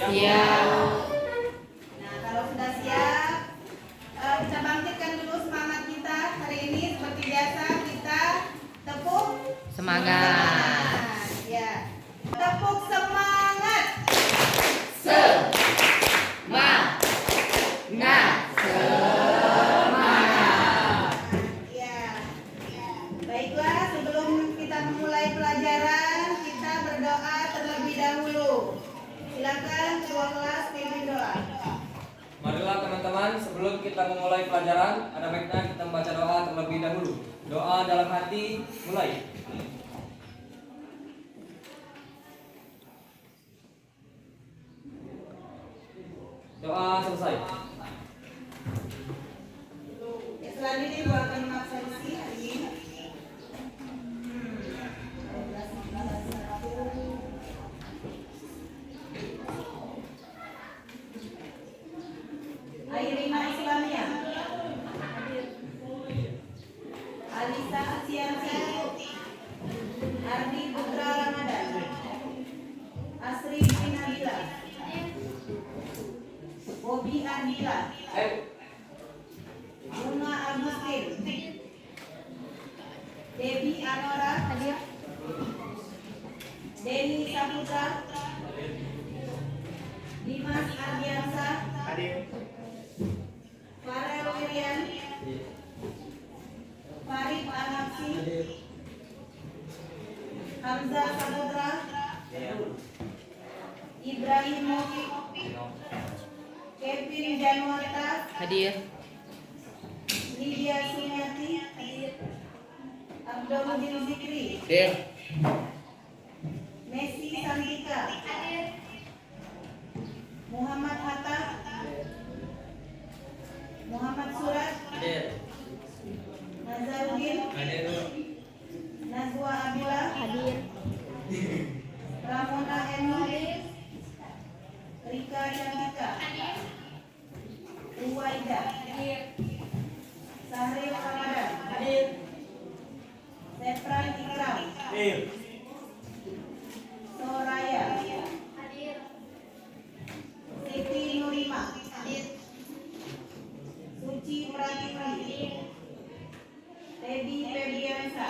Siap. Nah, kalau sudah siap, kita bangkitkan dulu semangat kita hari ini. Seperti biasa kita tepuk Semangat. Ya, tepuk semangat. Semangat. Ya, baiklah. Sebelum kita memulai pelajaran, kita berdoa terlebih dahulu. Silakan ketua kelas pimpin doa. Marilah teman-teman, sebelum kita memulai pelajaran, ada baiknya kita membaca doa terlebih dahulu. Doa dalam hati, mulai. Doa selesai. Ya, selanjutnya doakan absensi hari ini. Airina Islamia, Alisa Asianti, Ardi Putra Ramadan, Asri Nabila, Bobi Andila, Bunga Agustin, Debi Anora, Denny Saputra, Dimas Ardiansa, Farel Wirian, Farid Anaksi, Hamza Saputra, Ibrahim Moki, Kevin Januarta, Hadir. Lydia Sunyati, Abdul Zikri, Messi Santika, Muhammad Hatta, Muhammad Surat, Nazarudin, Nazwa Abila, Ramona Emi, Rika Cantika, Uwaida, Sahril Ramadan, Sepran Ikram, Soraya, Siti Nurima, Suci Pratiwi, Teddy Febriansa,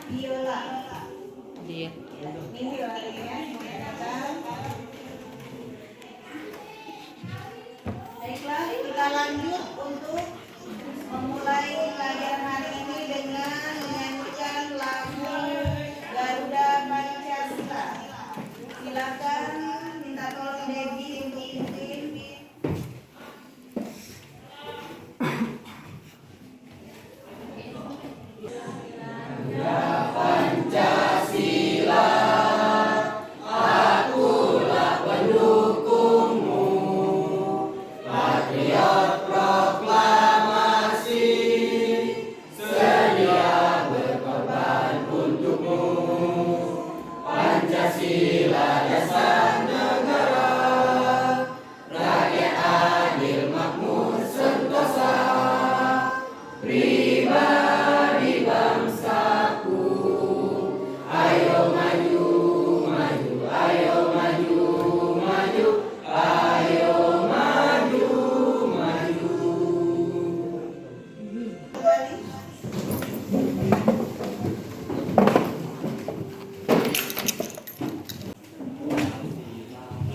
Viola. Hadir. Ini wilayahnya semuanya datang. Baiklah, kita lanjut untuk memulai pelajaran hari ini dengan menyanyikan lagu Garuda Pancasila. Silakan minta tolong Debbie untuk pimpin.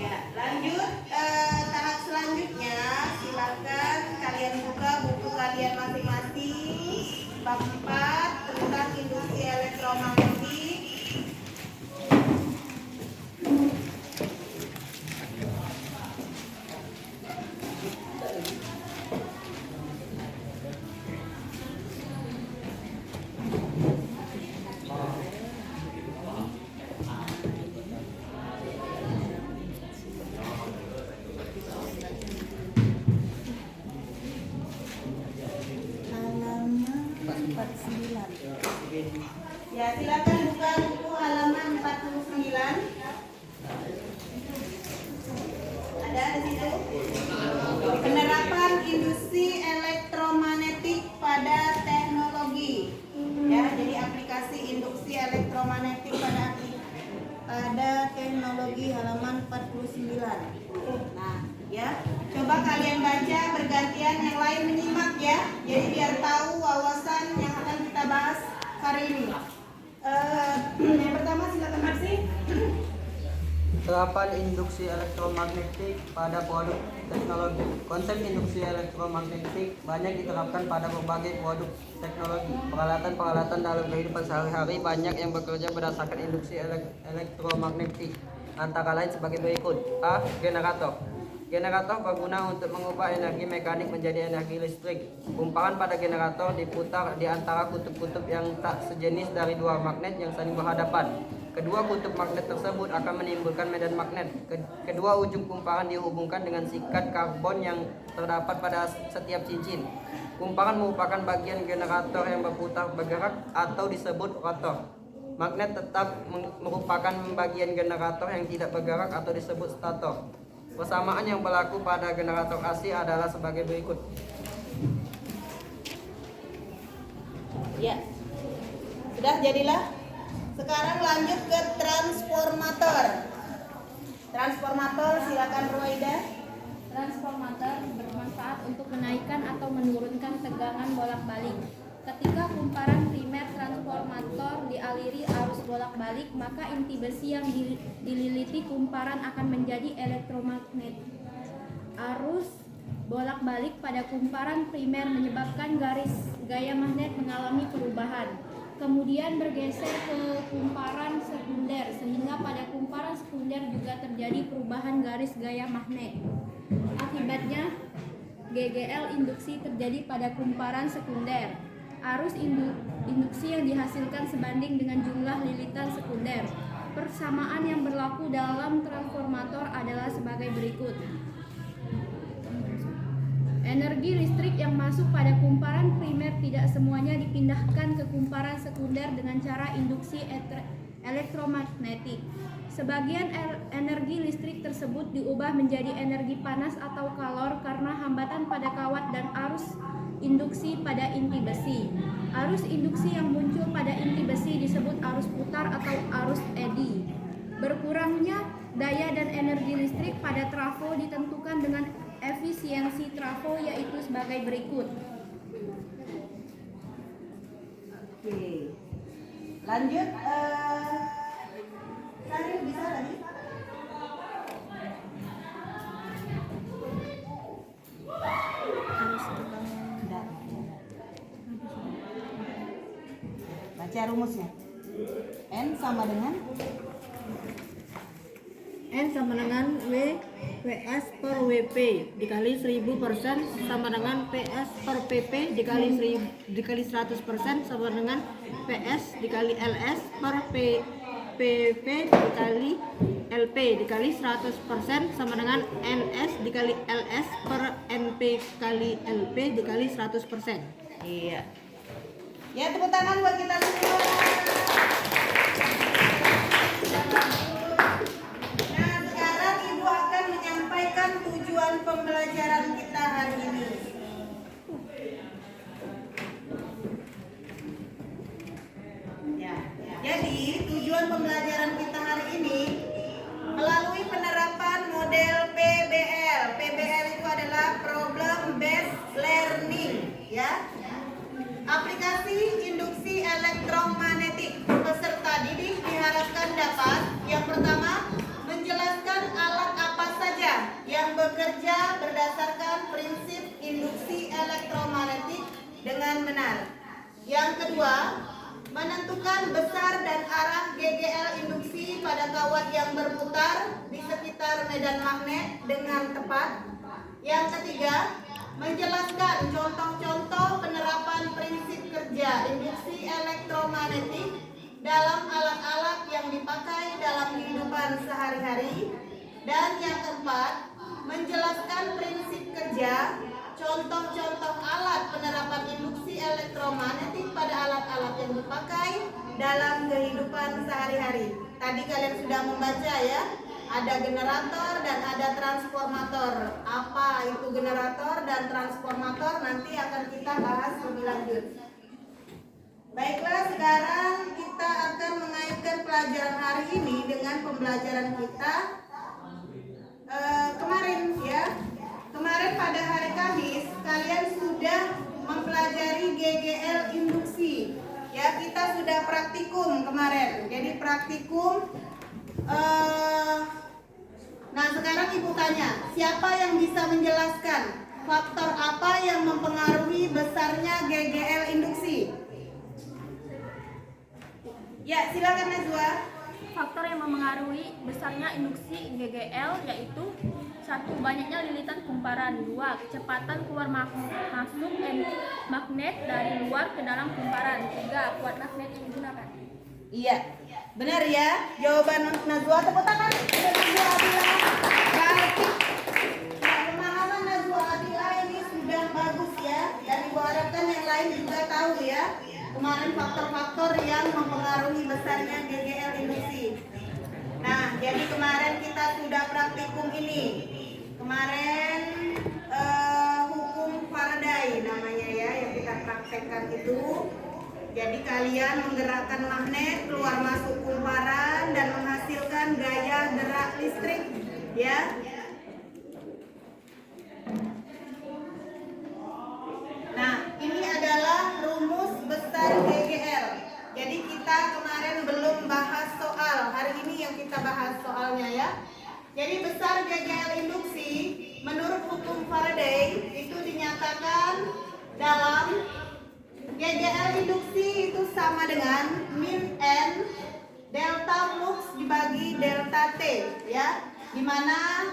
Ya, lanjut tahap selanjutnya. Silakan kalian buka buku kalian masing-masing. Bab 4 tentang industri elektromagnetik. Ya, silakan buka buku halaman 49. Ada di situ. Penerapan industri elektromagnetik pada teknologi. Ya, jadi aplikasi industri elektromagnetik pada pada teknologi halaman 49. Nah, ya. Coba kalian baca bergantian, yang lain menyimak ya. Jadi biar tahu wawasan yang akan kita bahas hari ini. Yang pertama silakan Marsi. Terapan induksi elektromagnetik pada produk teknologi. Konsep induksi elektromagnetik banyak diterapkan pada berbagai produk teknologi. Peralatan-peralatan dalam kehidupan sehari-hari banyak yang bekerja berdasarkan induksi elektromagnetik. Antara lain sebagai berikut. A. Generator. Generator berguna untuk mengubah energi mekanik menjadi energi listrik. Kumparan pada generator diputar di antara kutub-kutub yang tak sejenis dari dua magnet yang saling berhadapan. Kedua kutub magnet tersebut akan menimbulkan medan magnet. Kedua ujung kumparan dihubungkan dengan sikat karbon yang terdapat pada setiap cincin. Kumparan merupakan bagian generator yang berputar bergerak atau disebut rotor. Magnet tetap merupakan bagian generator yang tidak bergerak atau disebut stator. Persamaan yang berlaku pada generator AC adalah sebagai berikut. Ya. Sudah jadilah. Sekarang lanjut ke transformator. Transformator silakan Ruwaida. Transformator bermanfaat untuk menaikkan atau menurunkan tegangan bolak-balik. Ketika kumparan primer transformator dialiri arus bolak-balik, maka inti besi yang dililiti kumparan akan menjadi elektromagnet. Arus bolak-balik pada kumparan primer menyebabkan garis gaya magnet mengalami perubahan, kemudian bergeser ke kumparan sekunder, sehingga pada kumparan sekunder juga terjadi perubahan garis gaya magnet. Akibatnya, GGL induksi terjadi pada kumparan sekunder. Arus induksi yang dihasilkan sebanding dengan jumlah lilitan sekunder. Persamaan yang berlaku dalam transformator adalah sebagai berikut. Energi listrik yang masuk pada kumparan primer tidak semuanya dipindahkan ke kumparan sekunder dengan cara induksi elektromagnetik. Sebagian energi listrik tersebut diubah menjadi energi panas atau kalor karena hambatan pada kawat dan arus induksi pada inti besi. Arus induksi yang muncul pada inti besi disebut arus putar atau arus eddy. Berkurangnya daya dan energi listrik pada trafo ditentukan dengan efisiensi trafo, yaitu sebagai berikut. Oke. Lanjut. Sari bisa lagi? Baca rumusnya. N sama dengan WS per WP dikali 1000% sama dengan PS per PP dikali 100% sama dengan PS dikali LS per PP dikali LP dikali 100% sama dengan NS dikali LS per NP kali LP dikali 100%. Iya. Ya, tepuk tangan buat kita semua. Nah, sekarang Ibu akan menyampaikan tujuan pembelajaran kita hari ini. Ya, jadi tujuan pembelajaran kita hari ini melalui penerapan model PBL. PBL itu adalah Problem Based Learning, ya. Aplikasi induksi elektromagnetik. Peserta didik diharapkan dapat yang pertama menjelaskan alat apa saja yang bekerja berdasarkan prinsip induksi elektromagnetik dengan benar. Yang kedua, menentukan besar dan arah GGL induksi pada kawat yang berputar di sekitar medan magnet dengan tepat. Yang ketiga, menjelaskan contoh-contoh penerapan prinsip kerja induksi elektromagnetik dalam alat-alat yang dipakai dalam kehidupan sehari-hari. Dan yang keempat, menjelaskan prinsip kerja, contoh-contoh alat penerapan induksi elektromagnetik pada alat-alat yang dipakai dalam kehidupan sehari-hari. Tadi kalian sudah membaca ya. Ada generator dan ada transformator. Apa itu generator dan transformator nanti akan kita bahas lebih lanjut. Baiklah, sekarang kita akan mengaitkan pelajaran hari ini dengan pembelajaran kita kemarin ya. Kemarin pada hari Kamis kalian sudah mempelajari GGL induksi. Ya, kita sudah praktikum kemarin. Jadi praktikum nah sekarang Ibu tanya, siapa yang bisa menjelaskan faktor apa yang mempengaruhi besarnya GGL induksi? Ya, silakan Najwa. Faktor yang memengaruhi besarnya induksi GGL yaitu 1. Banyaknya lilitan kumparan. 2. Kecepatan keluar masuk magnet dari luar ke dalam kumparan. 3. Kuat magnet yang digunakan. Iya, benar ya. Jawaban Najwa, tepuk tangan. Najwa Adila. Baik. Nah, pemahaman Najwa Adila ini sudah bagus ya. Dan Ibu harapkan yang lain juga tahu ya. Kemarin faktor-faktor yang mempengaruhi besarnya GGL induksi. Nah, jadi kemarin kita sudah praktikum ini. Kemarin hukum Faraday namanya ya yang kita praktekkan itu. Jadi kalian menggerakkan magnet keluar masuk kumparan dan menghasilkan gaya gerak listrik ya. Nah, ini adalah rumus besar GGL. Jadi kita kemarin belum bahas soal. Hari ini yang kita bahas soalnya ya. Jadi besar GGL induksi menurut hukum Faraday itu dinyatakan dalam GGL induksi itu sama dengan min N delta flux dibagi delta T ya. Dimana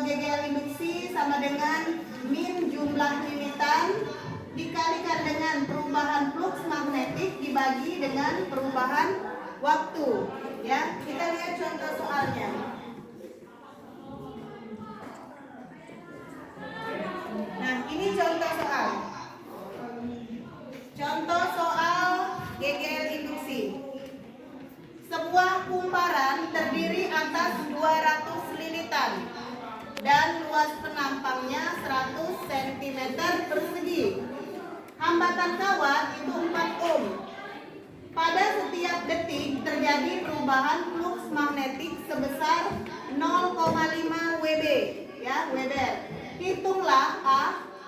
GGL induksi sama dengan min jumlah lilitan dikalikan dengan perubahan flux magnetik dibagi dengan perubahan waktu ya. Kita lihat contoh soalnya. Nah, ini contoh soal. Contoh soal GGL induksi. Sebuah kumparan terdiri atas 200 lilitan dan luas penampangnya 100 cm persegi. Hambatan kawat itu 4 ohm. Pada setiap detik terjadi perubahan flux magnetik sebesar 0,5 Wb ya, Weber. Hitunglah A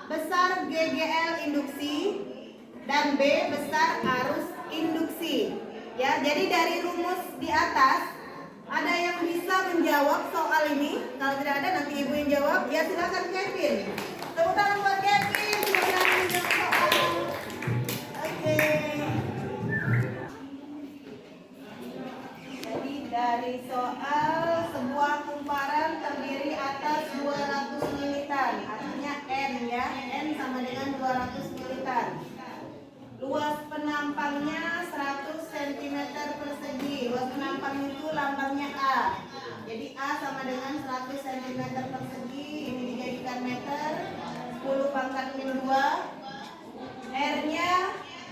besar GGL induksi dan B besar arus induksi. Ya, jadi dari rumus di atas ada yang bisa menjawab soal ini? Kalau tidak ada nanti Ibu yang jawab. Ya, silakan Kevin. Tepuk tangan buat Kevin. Silakan menjawab soal. Oke. Jadi dari soal sebuah kumparan terdiri atas 200 lilitan. Artinya N ya. N sama dengan 200 lilitan. Luas penampangnya 100 cm persegi. Luas penampang itu lambangnya A. Jadi A sama dengan 100 cm persegi. Ini dijadikan meter. 10 pangkat min 2. R-nya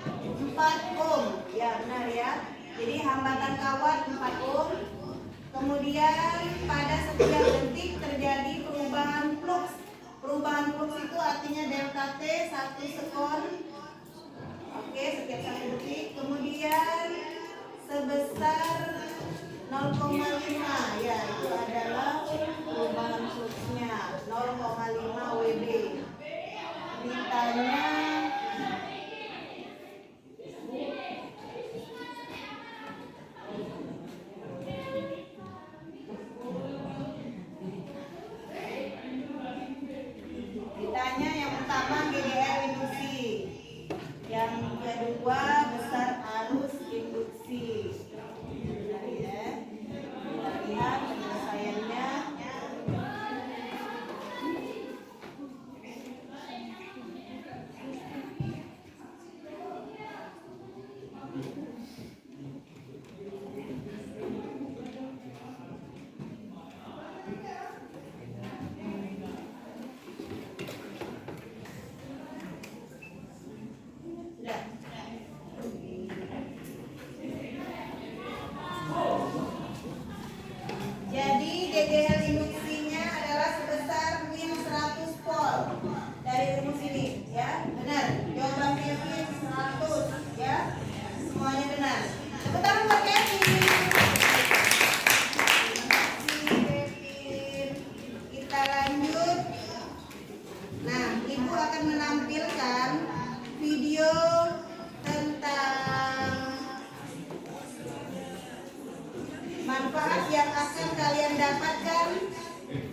4 ohm. Ya, benar ya. Jadi hambatan kawat 4 ohm. Kemudian pada setiap detik terjadi perubahan flux. Perubahan flux itu artinya delta T 1 sekon. Oke, setiap 1 detik. Kemudian sebesar 0,5 ya, itu adalah perubahan fluxnya 0,5 Wb. Ditanya yang pertama GGL induksi. Yang kedua besar arus induksi. Benar ya. Kita lihat penyelesaiannya. Jadi GGL induksinya adalah sebesar min 100 volt dari rumus ini ya. Benar. Jawaban Kevin 100 ya.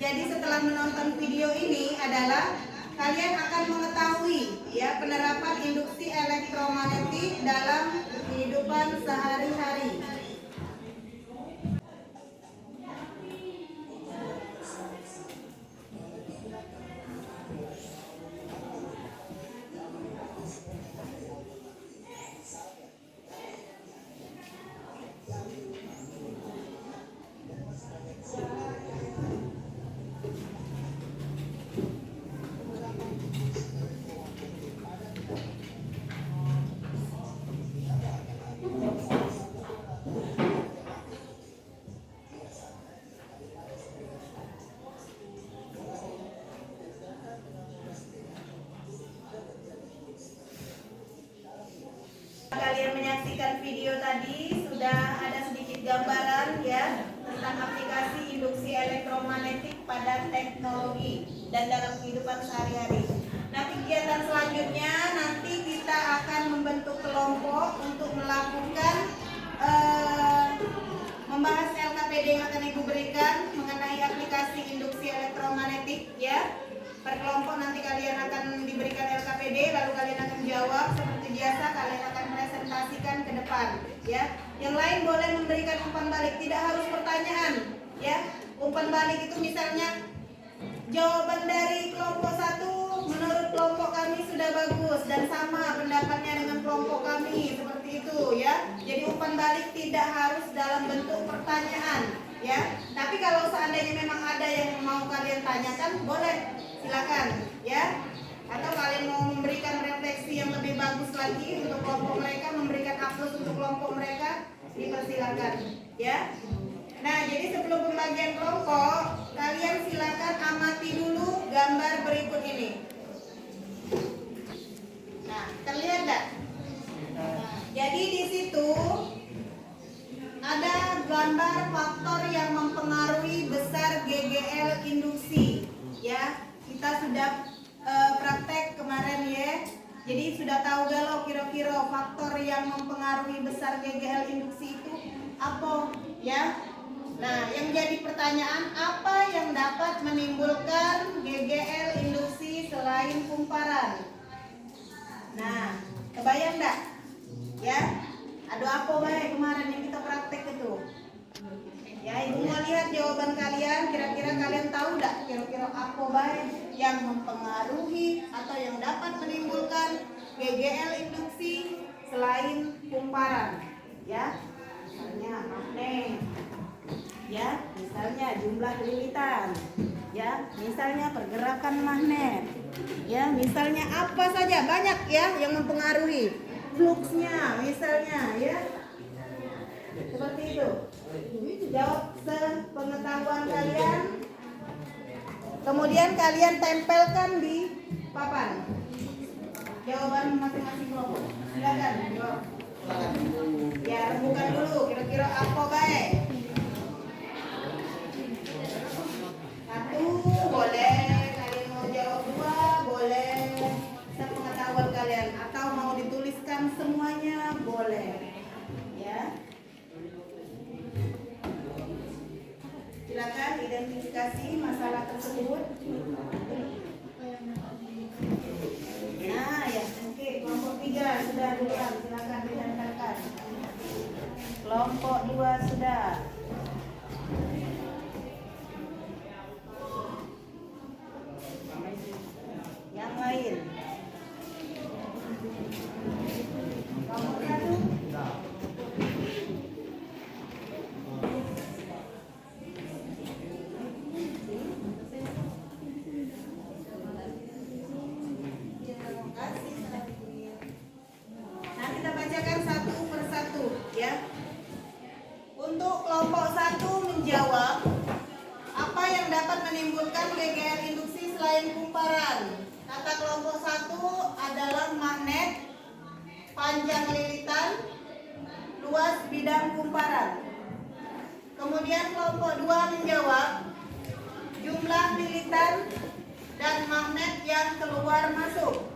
jadi setelah menonton video ini adalah kalian akan mengetahui ya penerapan induksi elektromagnetik dalam kehidupan sehari-hari. Kalian menyaksikan video tadi sudah ada sedikit gambaran ya tentang aplikasi induksi elektromagnetik pada teknologi dan dalam kehidupan sehari-hari. Nah, kegiatan selanjutnya nanti kita akan membentuk kelompok untuk melakukan membahas LKPD yang akan Ibu berikan mengenai aplikasi induksi elektromagnetik ya. Per kelompok nanti kalian akan diberikan LKPD, lalu kalian akan jawab seperti biasa, kalian akan presentasikan ke depan ya. Yang lain boleh memberikan umpan balik, tidak harus pertanyaan ya. Umpan balik itu misalnya jawaban dari kelompok 1 menurut kelompok kami sudah bagus dan sama pendapatnya dengan kelompok kami, seperti itu ya. Jadi umpan balik tidak harus dalam bentuk pertanyaan ya. Tapi kalau seandainya memang ada yang mau kalian tanyakan, boleh, silakan ya. Atau kalian mau memberikan refleksi yang lebih bagus lagi untuk kelompok mereka, memberikan aplaus untuk kelompok mereka, dipersilakan ya. Nah, jadi sebelum pembagian kelompok, kalian silakan amati dulu gambar berikut ini. Nah, terlihat nggak? Jadi di situ ada gambar faktor yang mempengaruhi besar GGL induksi ya. Kita sudah praktek kemarin ya. Jadi sudah tahu galau kira-kira faktor yang mempengaruhi besar GGL induksi itu apa ya. Nah, yang jadi pertanyaan, apa yang dapat menimbulkan GGL induksi selain kumparan? Nah, kebayang enggak? Ya, ada apa baik kemarin yang kita praktek itu? Ya, Ibu mau lihat jawaban kalian, kira-kira kalian tahu enggak kira-kira apa baik yang mempengaruhi atau yang dapat menimbulkan GGL induksi selain kumparan? Ya, misalnya magnet. Ya, misalnya jumlah lilitan, ya, misalnya pergerakan magnet, ya, misalnya apa saja banyak ya yang mempengaruhi fluxnya, misalnya, ya, seperti itu. Jawab sepengetahuan kalian, kemudian kalian tempelkan di papan jawaban masing-masing kelompok. Silakan jawab. Ya, rembukan dulu kira-kira apa baik. 1 boleh, kalian mau jawab 2 boleh, sepengetahuan kalian, atau mau dituliskan semuanya boleh ya. Silakan identifikasi masalah tersebut. Nah ya, oke, kelompok 3 sudah duluan, silakan ditempelkan. Kelompok 2 sudah. Yang lain. Kelompok 1. Nah, kita bacakan satu persatu ya. Untuk kelompok 1 menjawab apa yang dapat menimbulkan GGL induksi selain kumparan. Kata kelompok 1 adalah magnet, panjang lilitan, luas bidang kumparan. Kemudian kelompok 2 menjawab jumlah lilitan dan magnet yang keluar masuk.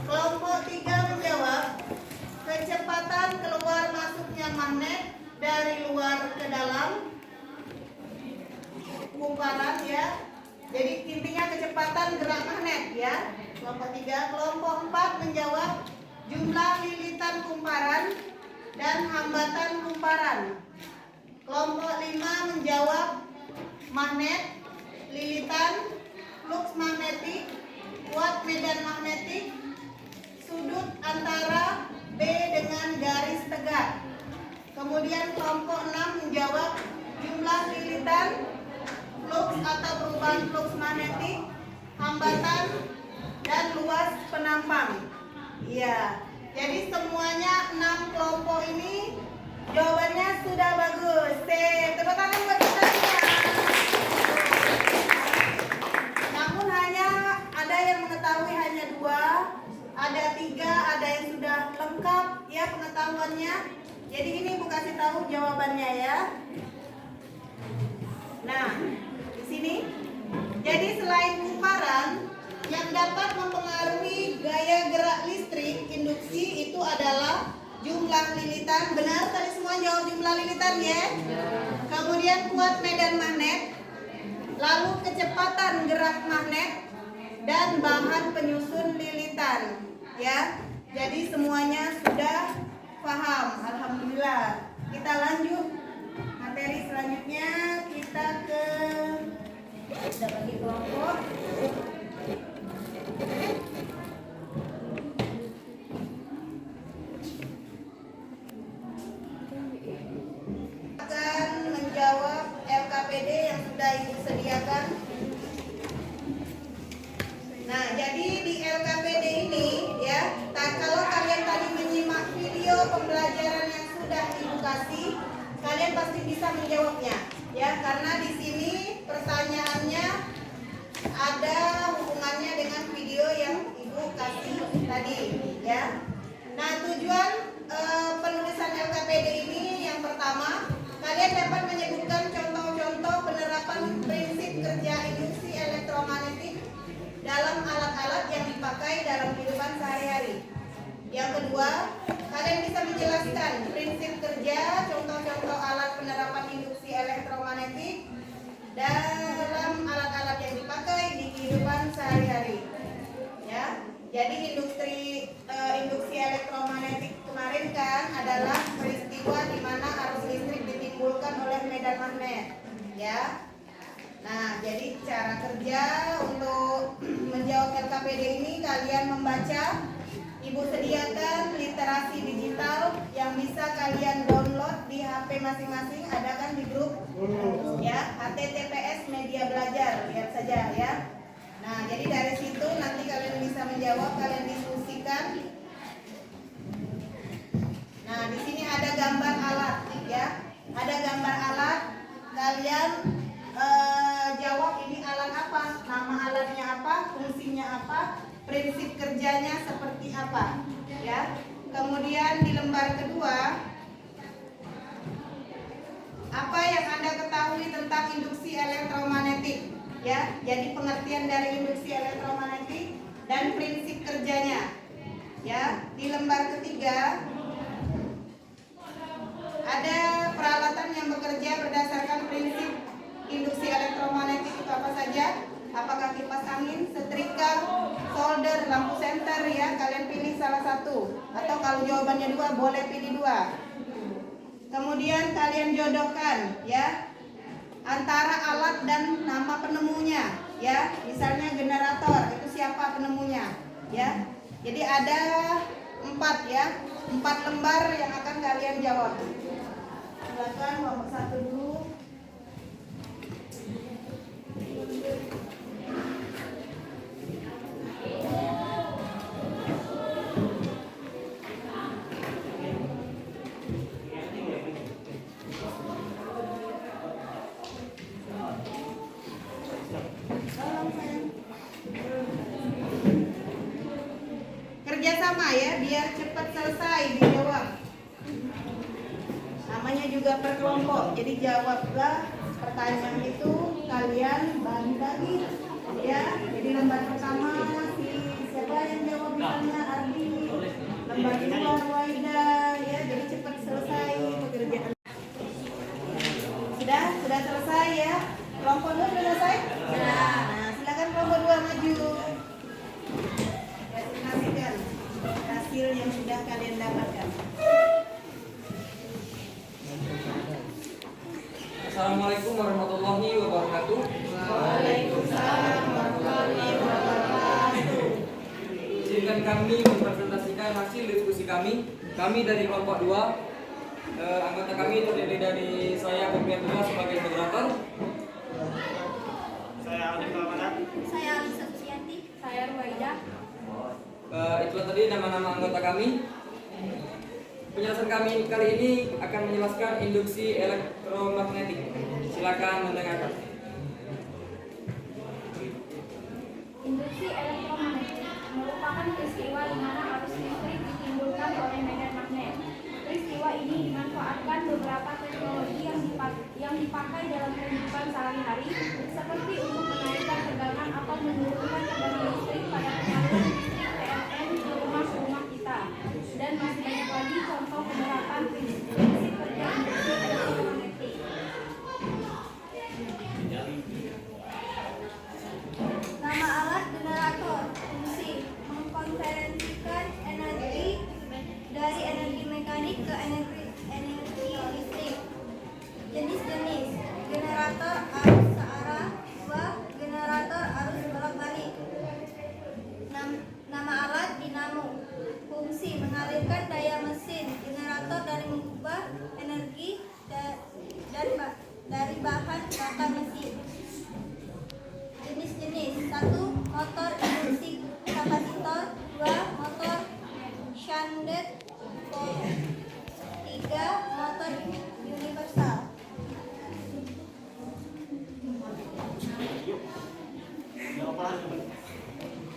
Kelompok 3 menjawab kecepatan keluar masuknya magnet dari luar ke dalam, kumparan ya. Jadi intinya kecepatan gerak magnet ya. Kelompok 3, kelompok 4 menjawab jumlah lilitan kumparan dan hambatan kumparan. Kelompok 5 menjawab magnet, lilitan, flux magnetik, kuat medan magnetik, sudut antara B dengan garis tegak. Kemudian kelompok 6 menjawab jumlah lilitan, flux atau perubahan flux magnetik, hambatan, dan luas penampang. Iya, jadi semuanya 6 kelompok ini jawabannya sudah bagus. Tepuk tangan buat kita semua. Namun hanya ada yang mengetahui hanya 2, ada 3, ada yang sudah lengkap ya pengetahuannya. Jadi ini Bu kasih tahu jawabannya ya. Nah, di sini. Jadi selain kumparan yang dapat mempengaruhi gaya gerak listrik induksi itu adalah jumlah lilitan. Benar tadi semua jawab jumlah lilitan ya. Kemudian kuat medan magnet, lalu kecepatan gerak magnet, dan bahan penyusun lilitan ya. Jadi semuanya sudah paham. Alhamdulillah. Kita lanjut materi selanjutnya. Kita bagi kelompok. Akan menjawab LKPD yang sudah Ibu sediakan. Nah, jadi di LKPD ini ya, kalau kalian tadi menyimak video pembelajaran yang sudah Ibu kasih, kalian pasti bisa menjawabnya ya, karena di sini pertanyaannya ada hubungannya dengan video yang Ibu kasih tadi ya. Nah, tujuan penulisan LKPD ini yang pertama, kalian dapat menyebutkan contoh-contoh penerapan prinsip kerja induksi elektromagnetik dalam alat-alat yang dipakai dalam kehidupan sehari-hari. Yang kedua, kalian bisa menjelaskan prinsip kerja, contoh-contoh alat penerapan induksi elektromagnetik dalam alat-alat yang dipakai di kehidupan sehari-hari. Ya, jadi induksi elektromagnetik kemarin kan adalah peristiwa di mana arus listrik ditimbulkan oleh medan magnet. Ya. Nah, jadi cara kerja untuk menjawab LKPD ini kalian membaca. Ibu sediakan literasi digital yang bisa kalian download di HP masing-masing, ada kan di grup ya, https media belajar, lihat saja ya. Nah, jadi dari situ nanti kalian bisa menjawab, kalian diskusikan. Nah, di sini ada gambar alat ya, ada gambar alat, kalian jawab ini alat apa, nama alatnya apa, fungsinya apa, prinsip kerjanya seperti apa ya. Kemudian di lembar kedua, apa yang Anda ketahui tentang induksi elektromagnetik ya. Jadi pengertian dari induksi elektromagnetik dan prinsip kerjanya ya. Di lembar ketiga ada peralatan yang bekerja berdasarkan prinsip induksi elektromagnetik itu apa saja? Apakah kipas angin, setrika, solder, lampu senter ya? Kalian pilih salah satu. Atau kalau jawabannya 2, boleh pilih 2. Kemudian kalian jodohkan ya antara alat dan nama penemunya ya. Misalnya generator, itu siapa penemunya ya. Jadi ada 4 ya, 4 lembar yang akan kalian jawab. Silakan kelompok 1 dulu. Kerjasama ya, biar cepat selesai dijawab. Namanya juga per kelompok, jadi jawablah pertanyaan itu kalian bagi-bagi ya. Jadi lembar pertama siapa yang jawab misalnya Ardi, lembar kedua Waida ya, jadi cepat selesai pekerjaan. Sudah selesai ya. ya. Kelompok 2 sudah selesai? Ya. Nah, silakan kelompok 2 maju. Presentasikan hasil yang sudah kalian dapatkan. Assalamualaikum warahmatullahi wabarakatuh. Waalaikumsalam warahmatullahi wabarakatuh. Izinkan kami mempresentasikan hasil diskusi kami. Kami dari kelompok 2. Anggota kami terdiri dari saya Febrian sebagai moderator. Saya Aldi Pamanan. Saya Alisa Susianti. Saya Ruwaida. Itulah tadi nama-nama anggota kami. Penjelasan kami kali ini akan menjelaskan induksi elektromagnetik. Silakan mendengarkan. Induksi elektromagnetik merupakan peristiwa di mana arus listrik ditimbulkan oleh medan magnet. Peristiwa ini dimanfaatkan beberapa teknologi yang dipakai dalam kehidupan sehari-hari, seperti untuk menaikkan tegangan atau menurunkan tegangan listrik pada penyaluran listrik PLN ke rumah-rumah kita. Dan masih banyak lagi contoh penerapan prinsip kerja induksi elektromagnetik. Nama alat generator. Fungsi mengkonversikan energi dari energi mekanik ke energi listrik. Jenis-jenis generator arus searah, 2 generator arus bolak-balik. Nama alat dinamo. Fungsi mengalirkan daya mesin generator dari mengubah energi dari bahan bakar mesin. Jenis-jenis: 1 motor induksi kapasitor, 2 motor shunt, 3 motor universal. Jawaban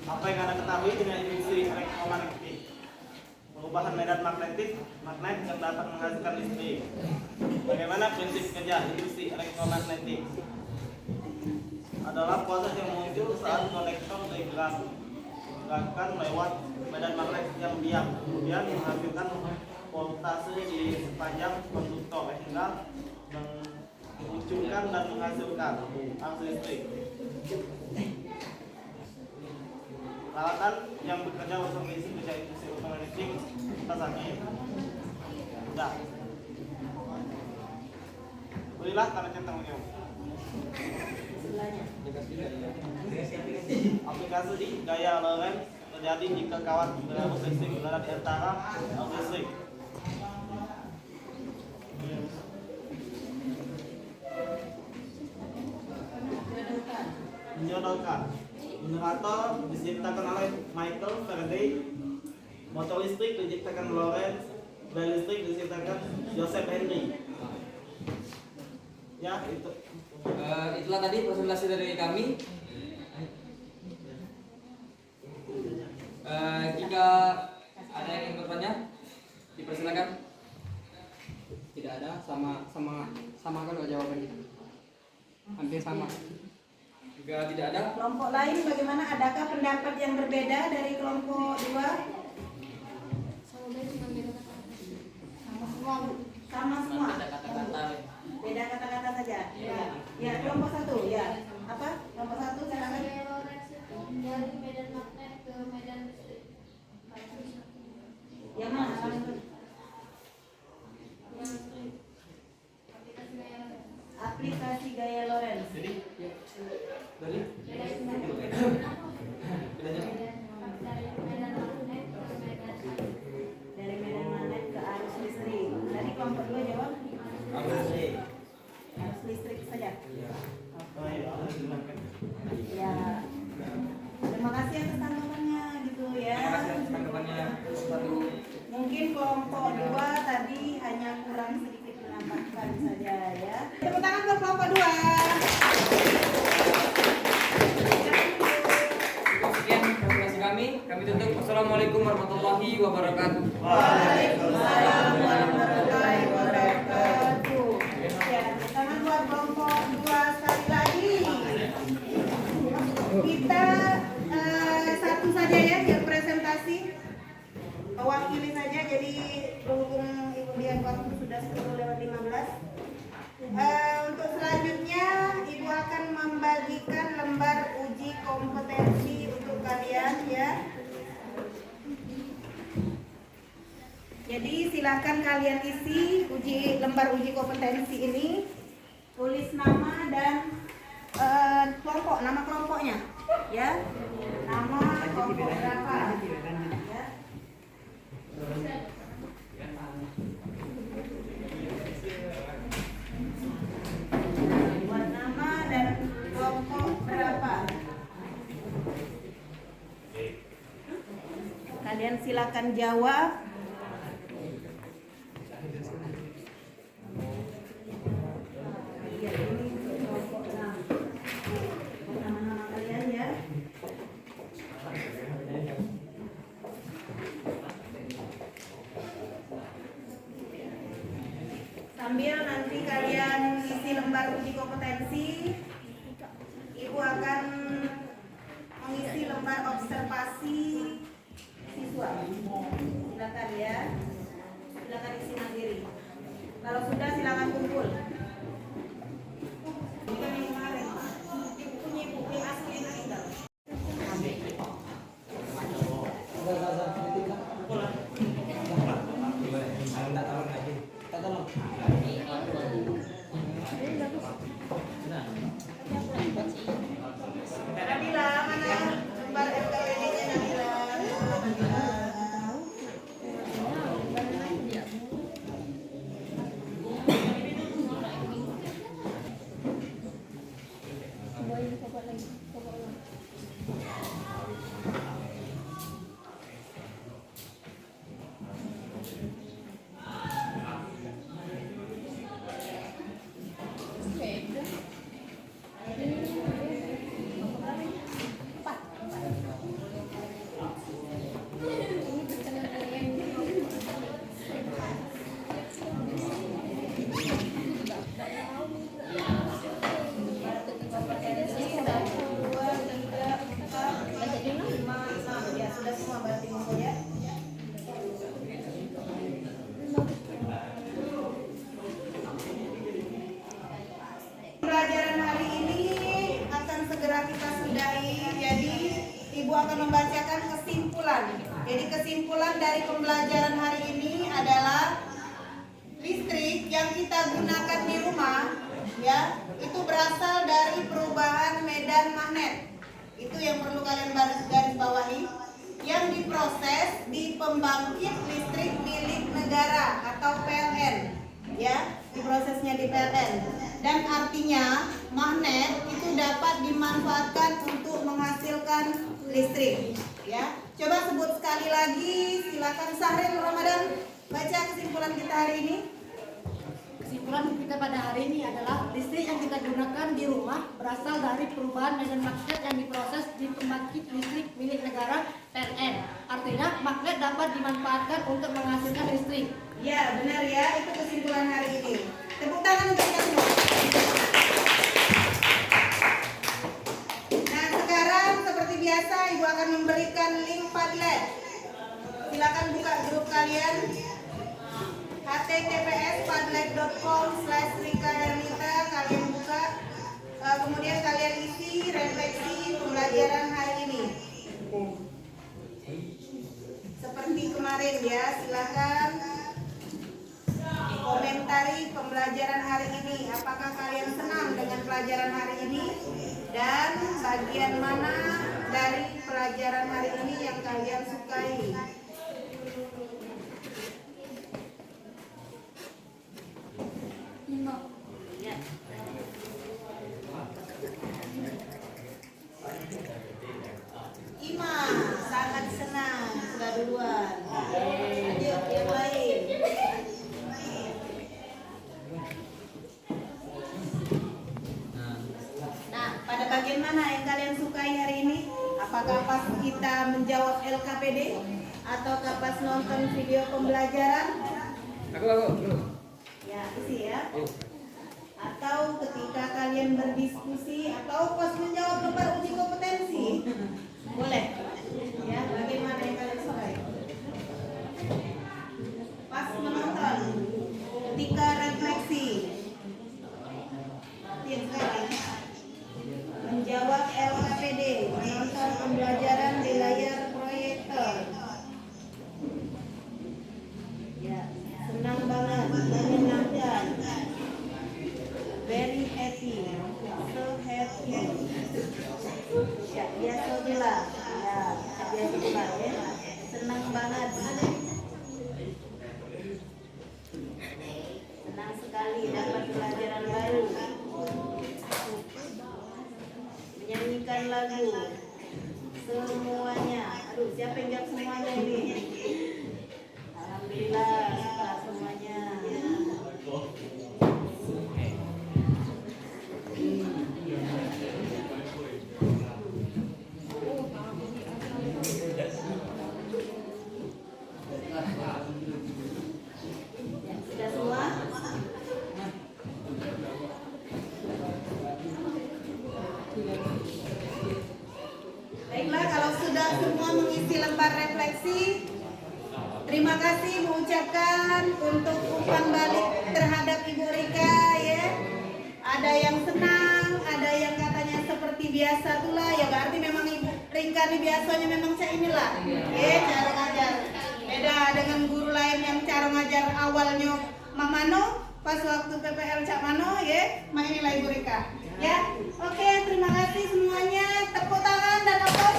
apa yang Anda ketahui dengan induksi elektromagnetik? Perubahan medan magnet yang dapat menghasilkan listrik. Bagaimana prinsip kerja induksi elektromagnetik? Adalah proses yang muncul saat konektor digerakkan lewat medan magnet yang diam, kemudian menghasilkan voltase di sepanjang konduktor hingga mengucurkan dan menghasilkan arus listrik. Peralatan yang bekerja untuk mengisi kerja induksi elektromagnetik tasanya. Sudah. Berilah tanda centang beliau. Aplikasi di gaya Lorentz terjadi jika kawat berarus listrik berada di antara arus listrik. Menjodohkan. Generator diciptakan oleh Michael Faraday. Motor listrik diciptakan Lorentz. Bel listrik diciptakan Joseph Henry. Ya, itu. Itulah tadi presentasi dari kami. Jika ada yang ingin bertanya, dipersilakan. Tidak ada, sama kalau jawaban kita. Hampir sama. Jika tidak ada, Kelompok lain bagaimana? Adakah pendapat yang berbeda dari kelompok 2? Sama semua. Beda kata-kata saja. Ya, kelompok 1 ya. Apa? Kelompok 1 silakan. Dari medan magnet ke medan listrik. Yang mana? Aplikasi gaya Lorentz. dari Dari medan magnet ke arus listrik. Tadi kelompok 2 jawab arus listrik saja. Ya. Terima kasih atas tanggapannya gitu ya. Terima kasih atas tanggapannya. Mungkin kelompok 2 tadi hanya kurang sedikit menambahkan saja ya. Tepuk tangan buat kelompok 2. Sekian presentasi kami. Kami tutup. Wassalamualaikum warahmatullahi wabarakatuh. Waalaikumsalam warahmatullahi wabarakatuh. Ya, tangan buat kelompok 2 sekali lagi. Kita satu saja ya biar presentasi. Mewakili saja, jadi berhubung Ibu lihat waktu sudah 10:15. Untuk selanjutnya silahkan kalian isi lembar uji kompetensi ini, tulis nama dan nama kelompoknya, ya, nama kelompok berapa, ya. Buat nama dan kelompok berapa. Kalian silakan jawab. Iya, ini kelompok nama-nama kalian ya. Sambil nanti kalian isi lembar uji kompetensi, Ibu akan mengisi lembar observasi siswa. Silakan ya, silakan isi mandiri. Kalau sudah silakan kumpul. Bukan yang kemarin, punya ibu yang asli yang tinggal. Nabila, mana lembar LKWD-nya Nabila? Ya sudah semua berarti ngumpul ya. Pelajaran hari ini akan segera kita sudahi. Jadi Ibu akan membacakan kesimpulan. Jadi kesimpulan dari pembelajaran hari ini adalah listrik yang kita gunakan di rumah, ya, itu berasal dari perubahan medan magnet. Itu yang perlu kalian garis bawahi. Yang diproses di pembangkit listrik milik negara atau PLN, ya, diprosesnya di PLN. Dan artinya magnet itu dapat dimanfaatkan untuk menghasilkan listrik, ya. Coba sebut sekali lagi, silakan Sahril Ramadan baca kesimpulan kita hari ini. Kesimpulan kita pada hari ini adalah listrik yang kita gunakan di rumah berasal dari perubahan medan magnet yang diproses di pembangkit listrik milik negara PLN. Artinya magnet dapat dimanfaatkan untuk menghasilkan listrik. Ya, benar ya, itu kesimpulan hari ini. Tepuk tangan untuk kita semua. Nah, sekarang seperti biasa Ibu akan memberikan link Padlet. Silakan buka grup kalian. https://padlet.com/rika-ernita, kalian buka, kemudian kalian isi refleksi pembelajaran hari ini seperti kemarin ya. Silakan komentari pembelajaran hari ini, apakah kalian senang dengan pelajaran hari ini dan bagian mana dari pelajaran hari ini yang kalian sukai. Ima sangat senang, sudah duluan. Lanjut yang lain. Nah, pada bagian mana yang kalian sukai hari ini? Apakah pas kita menjawab LKPD ataukah pas nonton video pembelajaran? Aku. Ya, isi ya. Atau ketika kalian berdiskusi atau pas menjawab lembar uji kompetensi. Boleh. Ya, bagaimana yang kalian sukai? Pas menonton, ketika refleksi. Yang sekali. Menjawab LKPD, menonton pembelajaran di layar proyektor. Ya, ya suka ya. Senang banget. Senang sekali dapat pelajaran baru. Menyanyikan lagu. Semuanya. Aduh, siapa yang jawab semuanya ini? Alhamdulillah, suka semuanya. Sudah semua? Baiklah, kalau sudah semua mengisi lembar refleksi, terima kasih mengucapkan untuk umpan balik terhadap Ibu Rika ya. Ada yang senang, ada yang katanya seperti biasa tulah ya, berarti memang Ibu Rika ini biasanya memang cak inilah. Cara ngajar. Beda dengan guru lain yang cara ngajar awalnya Mak Mano, pas waktu PPL Cak Mano ya, inilah Ibu Rika. Ya. Oke, terima kasih semuanya. Tepuk tangan dan aplaus.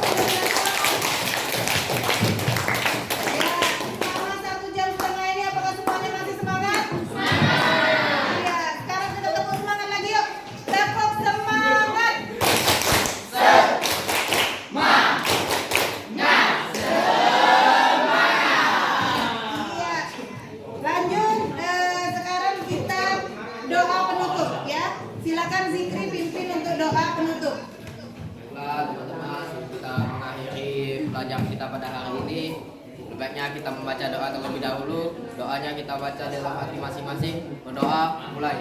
Ya, selama 1 jam setengah ini apakah semuanya masih semangat? Semangat. Ya, sekarang kita tepuk semangat lagi yuk. Tepuk semangat. Iya. Lanjut, sekarang kita doa penutup ya. Silakan Zikri pimpin untuk doa penutup. Baiklah teman-teman, kita mengakhiri pelajaran kita pada hari ini. Sebaiknya kita membaca doa terlebih dahulu. Doanya kita baca dalam hati masing-masing. Berdoa, mulai.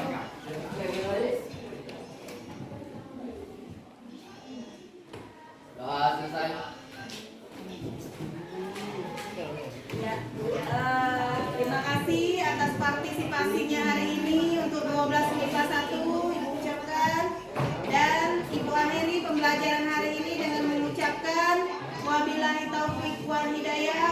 Doa selesai. Ya, terima kasih atas partisipasinya hari ini untuk 12 MIPA 1 Ibu ucapkan, dan Ibu akhiri pembelajaran hari ini dengan mengucapkan wabillahi taufik wal hidayah.